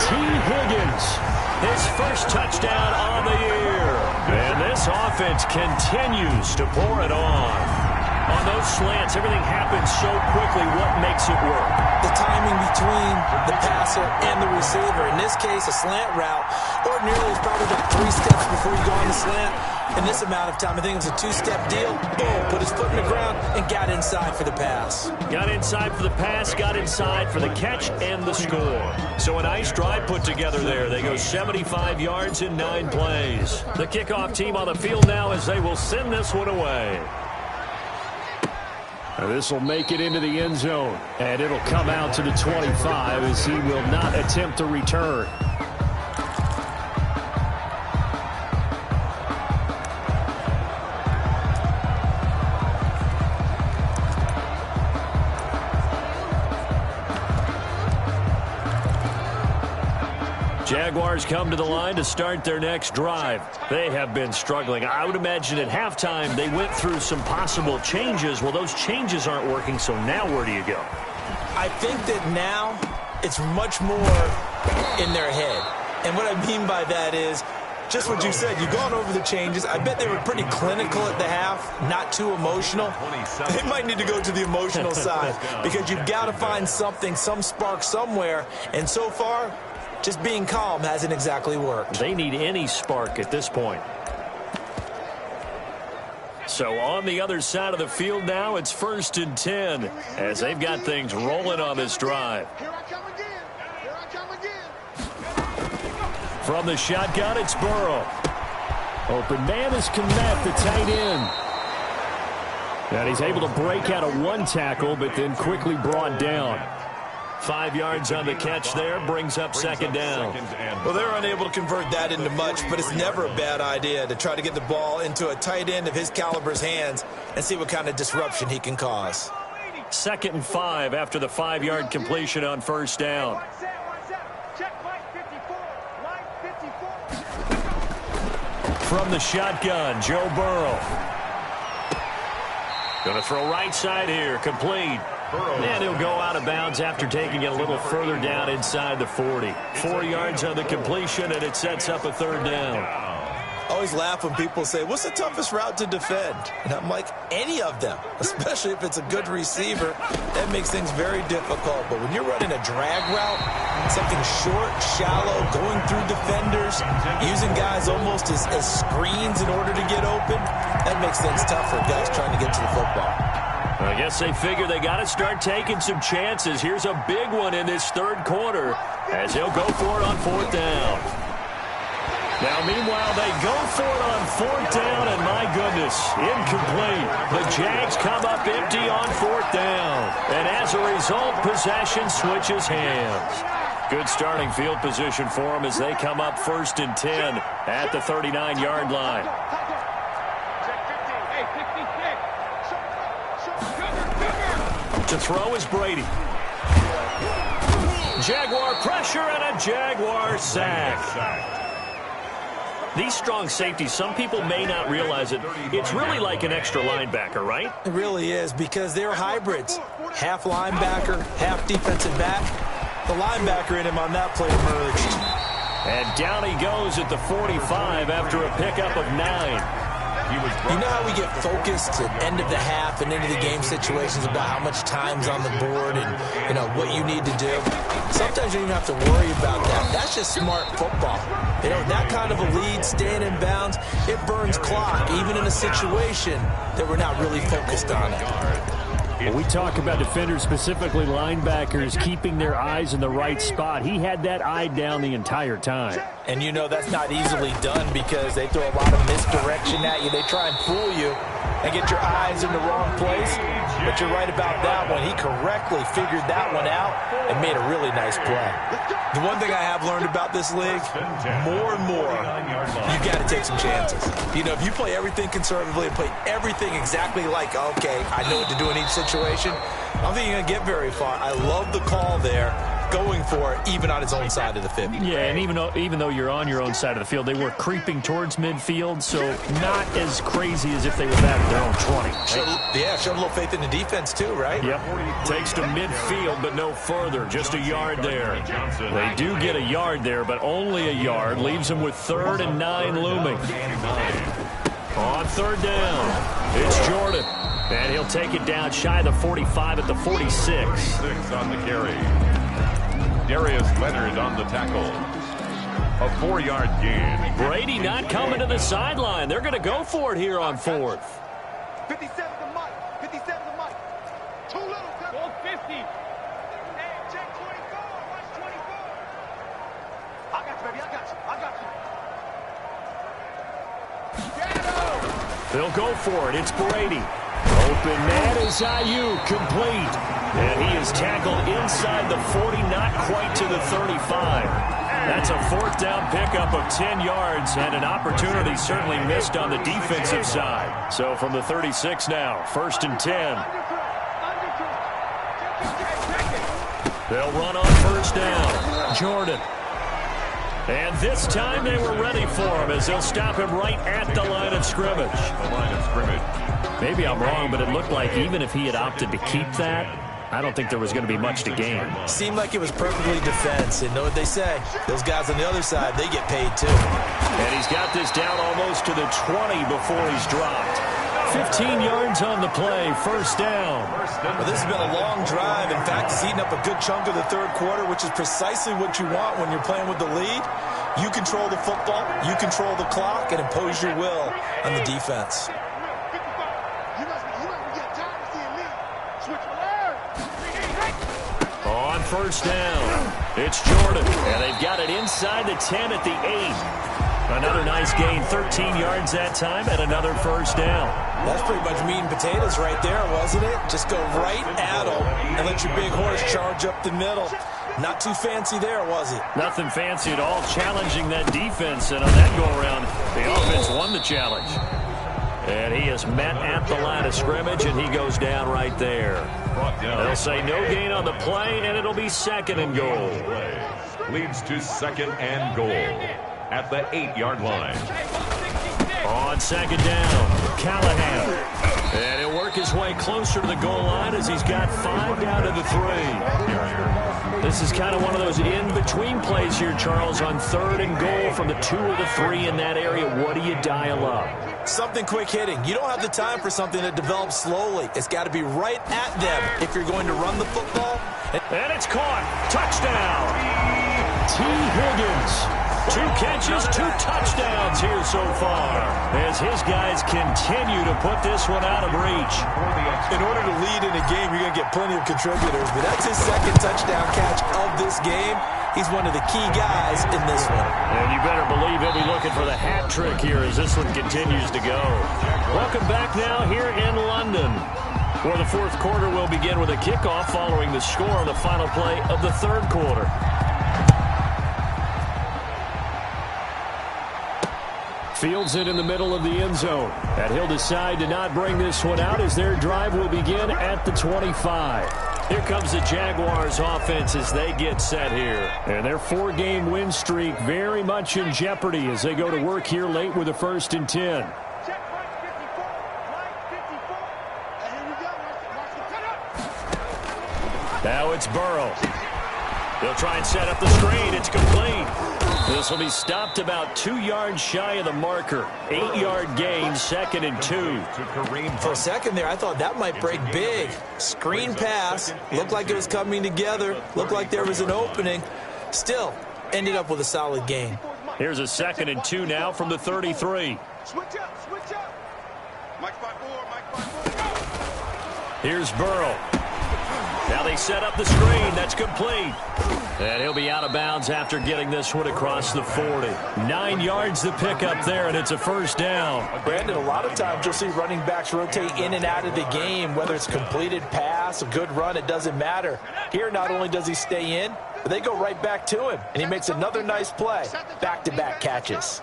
T. Higgins. His first touchdown on the year. And this offense continues to pour it on. On those slants, everything happens so quickly. What makes it work? The timing between the passer and the receiver. In this case, a slant route. Ordinarily, it's probably about 3 steps before you go on the slant. In this amount of time, I think it was a 2-step deal. Boom, put his foot in the ground and got inside for the pass. Got inside for the pass, got inside for the catch and the score. So a nice drive put together there. They go 75 yards in 9 plays. The kickoff team on the field now as they will send this one away. This will make it into the end zone, and it'll come out to the 25 as he will not attempt to return. Jaguars come to the line to start their next drive. They have been struggling. I would imagine at halftime they went through some possible changes. Well, those changes aren't working, so now where do you go? I think that now it's much more in their head. And what I mean by that is just what you said. You've gone over the changes. I bet they were pretty clinical at the half, not too emotional. They might need to go to the emotional side because you've got to find something, some spark somewhere. And so far, just being calm hasn't exactly worked. They need any spark at this point. So on the other side of the field now, it's 1st and 10 as they've got things rolling on this drive. Here I come again. Here I come again. From the shotgun, it's Burrow. Open man is Kmet, the tight end. And he's able to break out of 1 tackle, but then quickly brought down. 5 yards on the catch there, brings up 2nd down. Well, they're unable to convert that into much, but it's never a bad idea to try to get the ball into a tight end of his caliber's hands and see what kind of disruption he can cause. 2nd and 5 after the 5-yard completion on 1st down. One set, check, from the shotgun, Joe Burrow. Going to throw right side here, complete. And he'll go out of bounds after taking it a little further down inside the 40. 4 yards on the completion, and it sets up a 3rd down. I always laugh when people say, what's the toughest route to defend? And I'm like, any of them, especially if it's a good receiver. That makes things very difficult. But when you're running a drag route, something short, shallow, going through defenders, using guys almost as screens in order to get open, that makes things tough for guys trying to get to the football. I guess they figure they got to start taking some chances. Here's a big one in this 3rd quarter as he'll go for it on 4th down. Now, meanwhile, they go for it on 4th down, and my goodness, incomplete. The Jags come up empty on 4th down. And as a result, possession switches hands. Good starting field position for them as they come up 1st and 10 at the 39-yard line. To throw is Brady. Jaguar pressure and a Jaguar sack. These strong safeties, some people may not realize it. It's really like an extra linebacker, right? It really is, because they're hybrids. Half linebacker, half defensive back. The linebacker in him on that play emerged. And down he goes at the 45 after a pickup of 9. You know how we get focused at end of the half and into the game situations about how much time's on the board and, you know, what you need to do? Sometimes you don't even have to worry about that. That's just smart football. You know, that kind of a lead, staying in bounds, it burns clock, even in a situation that we're not really focused on it. When we talk about defenders, specifically linebackers, keeping their eyes in the right spot, he had that eye down the entire time. And you know that's not easily done because they throw a lot of misdirection at you. They try and fool you and get your eyes in the wrong place. But you're right about that one. He correctly figured that one out and made a really nice play. The one thing I have learned about this league, more and more, you've got to take some chances. You know, if you play everything conservatively and play everything exactly like, okay, I know what to do in each situation, I don't think you're going to get very far. I love the call there, going for it, even on his own side of the 50. Yeah, and even though you're on your own side of the field, they were creeping towards midfield, so not as crazy as if they were back at their own 20. Showed a little faith in the defense too, right? Yep. Takes to midfield, but no further. Just a yard there. They do get a yard there, but only a yard. Leaves them with 3rd and 9 looming. On 3rd down, it's Jordan. And he'll take it down shy of the 45 at the 46. 6 on the carry. Darius Leonard on the tackle. A 4-yard gain. Brady not coming to the sideline. They're going to go for it here on 4th. 57 to Mike. 57 to Mike. Too little. Go 50. Hey, check 24. Watch 24. I got you, baby. I got you. I got you. They'll go for it. It's Brady. Open man is Ayuk, complete. And he is tackled inside the 40, not quite to the 35. That's a 4th down pickup of 10 yards and an opportunity certainly missed on the defensive side. So from the 36 now, 1st and 10. They'll run on 1st down. Jordan. And this time they were ready for him as they'll stop him right at the line of scrimmage. Maybe I'm wrong, but it looked like even if he had opted to keep that, I don't think there was going to be much to gain. Seemed like it was perfectly defense. And know what they say? Those guys on the other side, they get paid too. And he's got this down almost to the 20 before he's dropped. 15 yards on the play, 1st down. Well, this has been a long drive. In fact, it's eaten up a good chunk of the 3rd quarter, which is precisely what you want when you're playing with the lead. You control the football, you control the clock, and impose your will on the defense. On 1st down, it's Jordan. And they've got it inside the 10 at the 8. Another nice gain, 13 yards that time, and another 1st down. That's pretty much meat and potatoes right there, wasn't it? Just go right at them and let your big horse charge up the middle. Not too fancy there, was it? Nothing fancy at all, challenging that defense. And on that go-around, the offense won the challenge. And he is met at the line of scrimmage, and he goes down right there. They'll say no gain on the play, and it'll be 2nd and goal. Leads to 2nd and goal at the 8-yard line. second down. Callahan. And he'll work his way closer to the goal line as he's got 5 down to the 3. This is kind of one of those in-between plays here, Charles, on 3rd and goal from the 2 or the 3 in that area. What do you dial up? Something quick hitting. You don't have the time for something that develops slowly. It's got to be right at them if you're going to run the football. And it's caught. Touchdown. T. Higgins. 2 catches, 2 touchdowns here so far as his guys continue to put this one out of reach. In order to lead in a game, you're going to get plenty of contributors, but that's his 2nd touchdown catch of this game. He's one of the key guys in this one. And you better believe he'll be looking for the hat trick here as this one continues to go. Welcome back now here in London, where the 4th quarter will begin with a kickoff following the score on the final play of the 3rd quarter. Fields it in the middle of the end zone. And he'll decide to not bring this one out as their drive will begin at the 25. Here comes the Jaguars offense as they get set here. And their 4-game win streak very much in jeopardy as they go to work here late with a 1st and 10. Now it's Burrow. They'll try and set up the screen. It's complete. This will be stopped about 2 yards shy of the marker. 8-yard gain, 2nd and 2. For a second there, I thought that might break big. Screen pass. Looked like it was coming together. Looked like there was an opening. Still, ended up with a solid gain. Here's a 2nd and 2 now from the 33. Switch up, switch up. Mike 5-4, Mike 5-4. Here's Burrow. Now they set up the screen. That's complete. And he'll be out of bounds after getting this one across the 40. 9 yards to pick up there, and it's a 1st down. Brandon, a lot of times you'll see running backs rotate in and out of the game, whether it's completed pass, a good run, it doesn't matter. Here, not only does he stay in, but they go right back to him, and he makes another nice play. Back-to-back catches.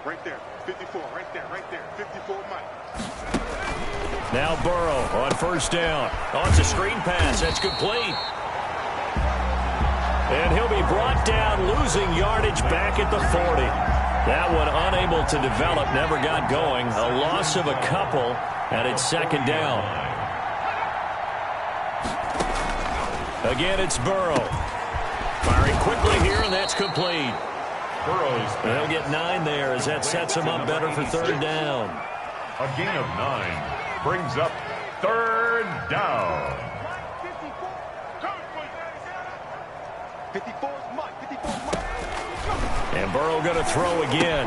Right there, 54, right there, 54, Mike. Now Burrow on 1st down. Oh, it's a screen pass. That's complete. And he'll be brought down, losing yardage back at the 40. That one unable to develop, never got going. A loss of a couple, and it's 2nd down. Again, it's Burrow. Firing quickly here, and that's complete. They'll get 9 there as that sets him up better for 3rd down. A gain of 9 brings up 3rd down. 54's Mike, 54's Mike. And Burrow going to throw again.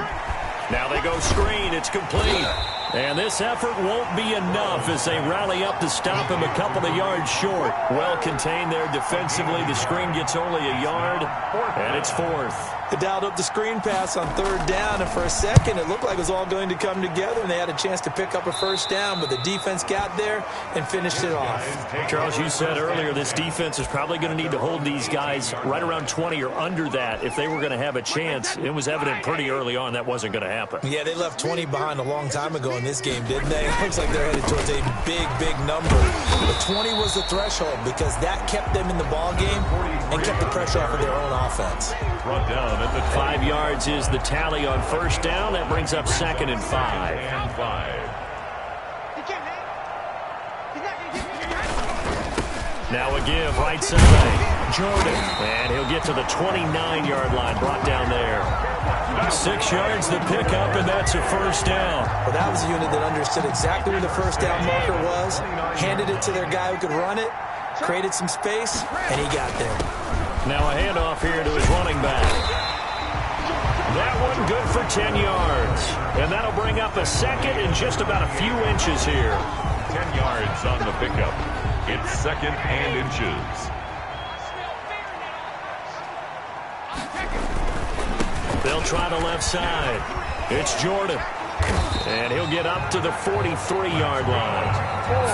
Now they go screen. It's complete. And this effort won't be enough as they rally up to stop him a couple of yards short. Well contained there defensively. The screen gets only a yard, and it's 4th. They dialed up the screen pass on 3rd down, and for a second it looked like it was all going to come together, and they had a chance to pick up a 1st down, but the defense got there and finished it off. Charles, you said earlier this defense is probably going to need to hold these guys right around 20 or under that if they were going to have a chance. It was evident pretty early on that wasn't going to happen. Yeah, they left 20 behind a long time ago in this game, didn't they? It looks like they're headed towards a big, big number. But 20 was the threshold because that kept them in the ball game and kept the pressure off of their own offense. Brought down at the 5 yards is the tally on 1st down. That brings up 2nd and 5. Now a give right side. Jordan. And he'll get to the 29-yard line. Brought down there. 6 yards to pick up, and that's a 1st down. Well, that was a unit that understood exactly where the 1st down marker was, handed it to their guy who could run it, created some space, and he got there. Now a handoff here to his running back. That one good for 10 yards. And that'll bring up a 2nd and just about a few inches here. 10 yards on the pickup. It's 2nd and inches. They'll try the left side. It's Jordan. And he'll get up to the 43-yard line.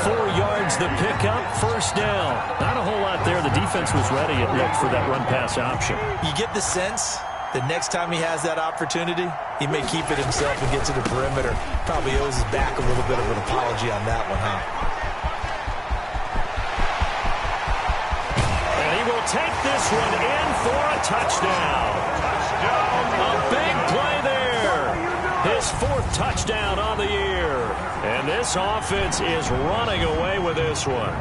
4 yards the pickup, 1st down. Not a whole lot there. The defense was ready, it looked, for that run-pass option. You get the sense that next time he has that opportunity, he may keep it himself and get to the perimeter. Probably owes his back a little bit of an apology on that one, huh? And he will take this one in for a touchdown. A big play there. his 4th touchdown on the year. And this offense is running away with this one.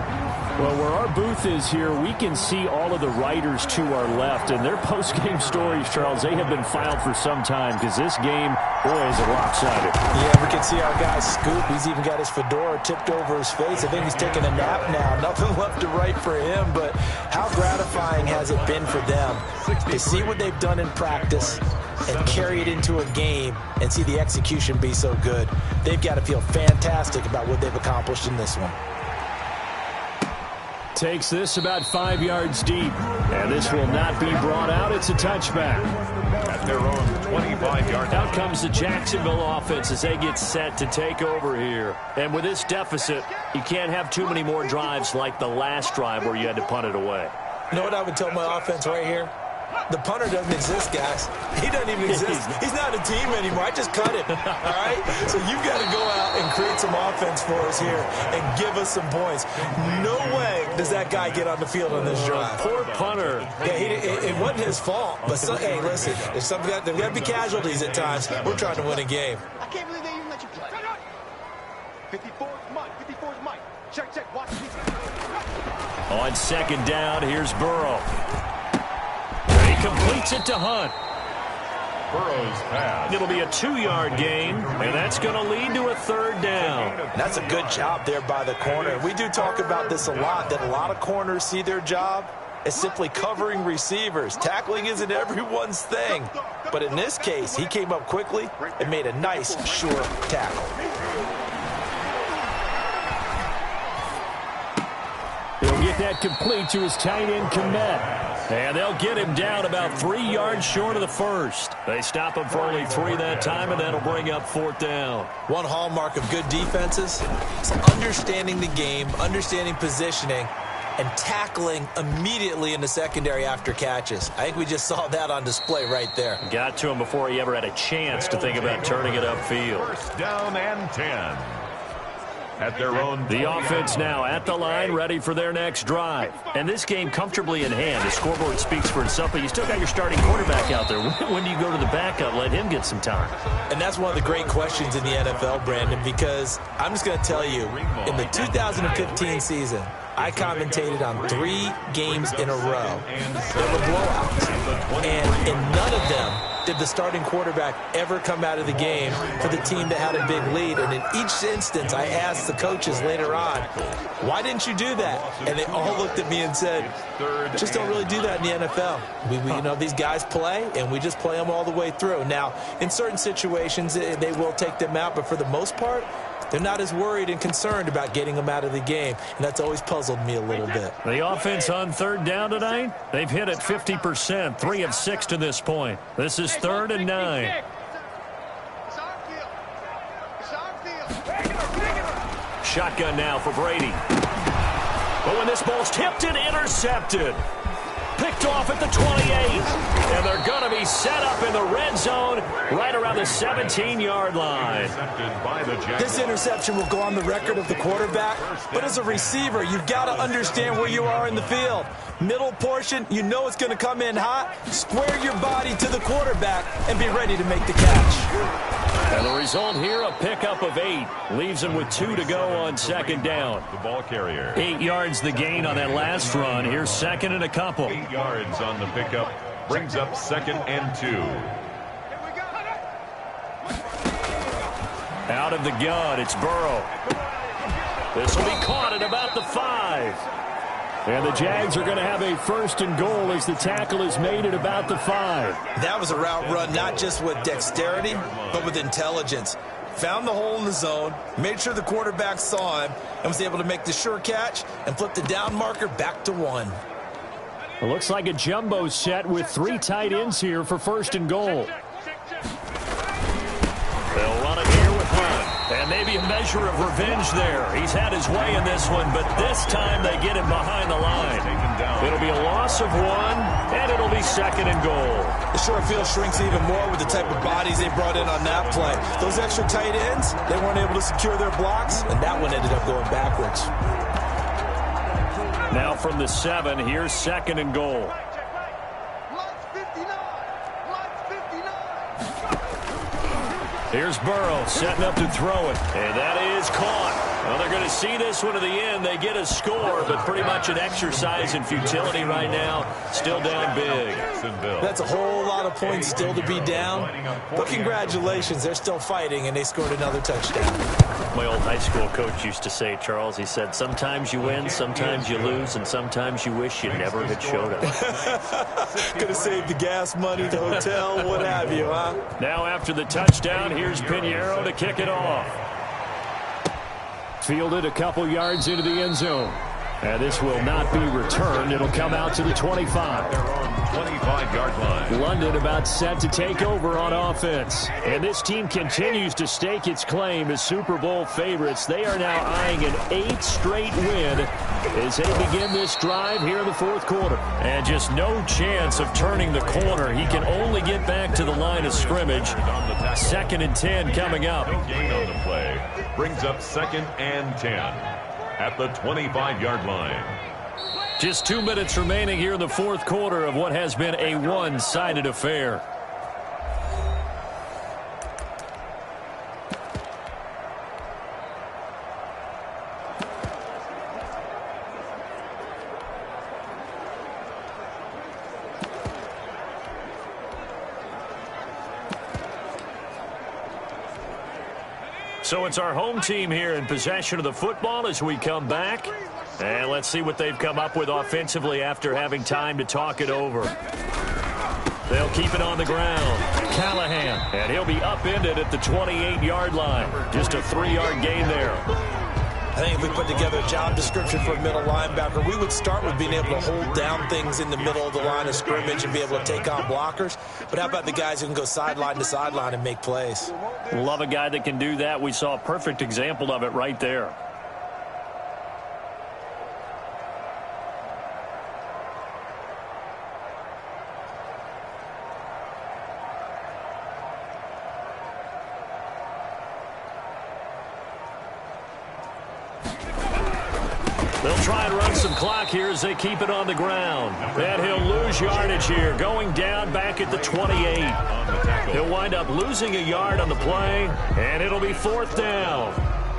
Well, where our booth is here, we can see all of the writers to our left. And their post-game stories, Charles, they have been filed for some time because this game, boy, is it lopsided. Yeah, we can see our guy Scoop. He's even got his fedora tipped over his face. I think he's taking a nap now. Nothing left to write for him, but how gratifying has it been for them to see what they've done in practice and carry it into a game and see the execution be so good. They've got to feel fantastic about what they've accomplished in this one. Takes this about 5 yards deep, and this will not be brought out. It's a touchback. At their own 25-yard line. Out comes the Jacksonville offense as they get set to take over here. And with this deficit, you can't have too many more drives like the last drive where you had to punt it away. You know what I would tell my offense right here? The punter doesn't exist, guys. He doesn't even exist. He's not a team anymore. I just cut him, all right? So you've got to go out and create some offense for us here and give us some points. No way does that guy get on the field on this drive. Poor punter. Yeah, it wasn't his fault. But, hey, listen, there's got to be casualties at times. We're trying to win a game. I can't believe they even let you play. 54 is Mike. 54 is Mike. Check. Watch this. On 2nd down, here's Burrow. He completes it to Hunt. Burrow's pass. It'll be a 2-yard gain, and that's going to lead to a 3rd down. That's a good job there by the corner. We do talk about this a lot, that a lot of corners see their job as simply covering receivers. Tackling isn't everyone's thing. But in this case, he came up quickly and made a nice, sure tackle. He'll get that complete to his tight end, Komet. And they'll get him down about 3 yards short of the 1st. They stop him for only 3 that time, and that'll bring up 4th down. One hallmark of good defenses is understanding the game, understanding positioning, and tackling immediately in the secondary after catches. I think we just saw that on display right there. Got to him before he ever had a chance to think about turning it upfield. 1st down and 10. At their own. The offense now at the line, ready for their next drive. And this game comfortably in hand. The scoreboard speaks for itself, but you still got your starting quarterback out there. When do you go to the backup? Let him get some time. And that's one of the great questions in the NFL, Brandon, because I'm just going to tell you, in the 2015 season, I commentated on 3 games in a row. There were blowouts. And in none of them did the starting quarterback ever come out of the game for the team that had a big lead. And in each instance, I asked the coaches later on, why didn't you do that? And they all looked at me and said, just don't really do that in the NFL. You know, these guys play, and we just play them all the way through. Now, in certain situations, they will take them out, but for the most part, they're not as worried and concerned about getting them out of the game, and that's always puzzled me a little bit. The offense on 3rd down tonight, they've hit it 50%, 3 of 6 to this point. This is 3rd and 9. It's our field. It's our field. Shotgun now for Brady. But when this ball's tipped and intercepted. Picked off at the 28. And they're going to be set up in the red zone right around the 17-yard line. This interception will go on the record of the quarterback, but as a receiver, you've got to understand where you are in the field. Middle portion, you know it's going to come in hot. Square your body to the quarterback and be ready to make the catch. And the result here, a pickup of 8. Leaves him with 2 to go on 2nd down. The ball carrier. 8 yards the gain on that last run. Here's 2nd and a couple. 8 yards on the pickup. Brings up 2nd and 2. Out of the gun, it's Burrow. This will be caught at about the 5. And the Jags are going to have a 1st and goal as the tackle is made at about the 5. That was a route run not just with dexterity, but with intelligence. Found the hole in the zone, made sure the quarterback saw him, and was able to make the sure catch and flip the down marker back to 1. It looks like a jumbo set with 3 tight ends here for 1st and goal. They'll run it here with Hunt. And maybe a measure of revenge there. He's had his way in this one, but this time they get him behind the line. It'll be a loss of 1, and it'll be 2nd and goal. The short field shrinks even more with the type of bodies they brought in on that play. Those extra tight ends, they weren't able to secure their blocks, and that one ended up going backwards. Now from the 7, here's 2nd and goal. Here's Burrow setting up to throw it. And that is caught. Well, they're going to see this one to the end. They get a score, but pretty much an exercise in futility right now. Still down big. That's a whole lot of points still to be down. But congratulations, they're still fighting, and they scored another touchdown. My old high school coach used to say, Charles, he said, sometimes you win, sometimes you lose, and sometimes you wish you never had showed up. Could have saved the gas money, the hotel, what have you, huh? Now after the touchdown, here's Pinheiro to kick it off. Fielded a couple yards into the end zone. And this will not be returned. It'll come out to the 25. They're on 25-yard line. London about set to take over on offense. And this team continues to stake its claim as Super Bowl favorites. They are now eyeing an 8th straight win as they begin this drive here in the fourth quarter. And just no chance of turning the corner. He can only get back to the line of scrimmage. 2nd and 10 coming up. No gain on the play. Brings up 2nd and 10. At the 25-yard line. Just 2 minutes remaining here in the fourth quarter of what has been a one-sided affair. So it's our home team here in possession of the football as we come back. And let's see what they've come up with offensively after having time to talk it over. They'll keep it on the ground. Callahan, and he'll be upended at the 28-yard line. Just a 3-yard gain there. I think if we put together a job description for a middle linebacker, we would start with being able to hold down things in the middle of the line of scrimmage and be able to take on blockers. But how about the guys who can go sideline to sideline and make plays? Love a guy that can do that. We saw a perfect example of it right there. They'll try and run some clock here as they keep it on the ground. And he'll lose yardage here, going down back at the 28. He'll wind up losing a yard on the play, and it'll be 4th down.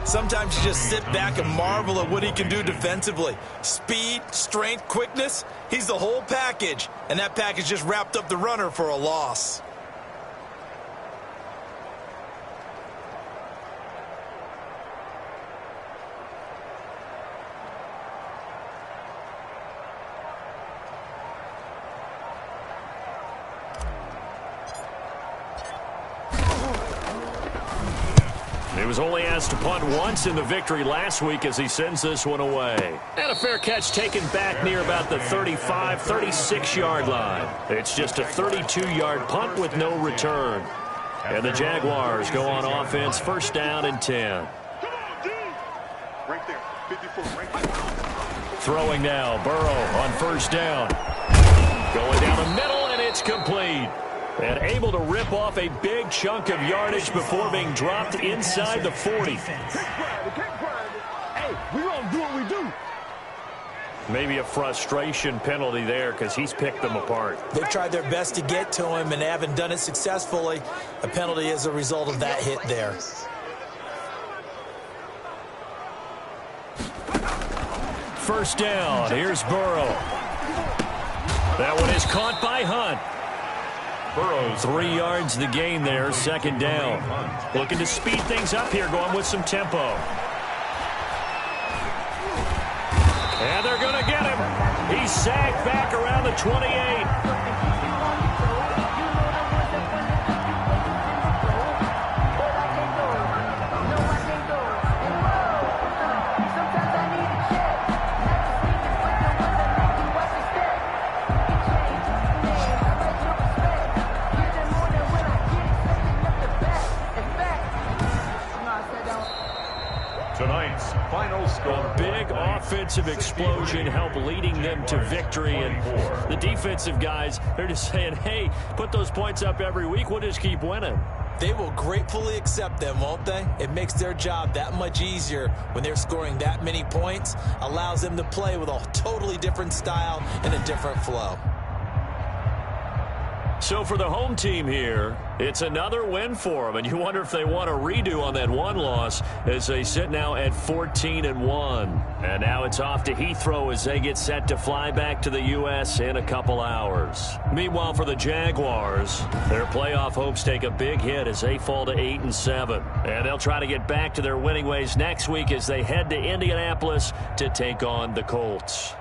Sometimes you just sit back and marvel at what he can do defensively. Speed, strength, quickness, he's the whole package. And that package just wrapped up the runner for a loss. He was only asked to punt once in the victory last week as he sends this one away. And a fair catch taken back near about the 35, 36-yard line. It's just a 32-yard punt with no return. And the Jaguars go on offense, 1st down and 10. Right there, 54, right there. Throwing now, Burrow on 1st down. Going down the middle, and it's complete. And able to rip off a big chunk of yardage before being dropped inside the 40. Hey, we gonna do what we do. Maybe a frustration penalty there because he's picked them apart. They've tried their best to get to him and haven't done it successfully. A penalty as a result of that hit there. First down. Here's Burrow. That one is caught by Hunt. Burrows 3 yards the gain there, 2nd down. Looking to speed things up here, going with some tempo. And they're going to get him. He's sagged back around the 28. tonight's final score. A big offensive explosion helped leading them to victory. And the defensive guys, they're just saying, hey, put those points up every week. We'll just keep winning. They will gratefully accept them, won't they? It makes their job that much easier when they're scoring that many points. Allows them to play with a totally different style and a different flow. So for the home team here, it's another win for them, and you wonder if they want a redo on that one loss as they sit now at 14-1. And now it's off to Heathrow as they get set to fly back to the U.S. in a couple hours. Meanwhile, for the Jaguars, their playoff hopes take a big hit as they fall to 8-7. And they'll try to get back to their winning ways next week as they head to Indianapolis to take on the Colts.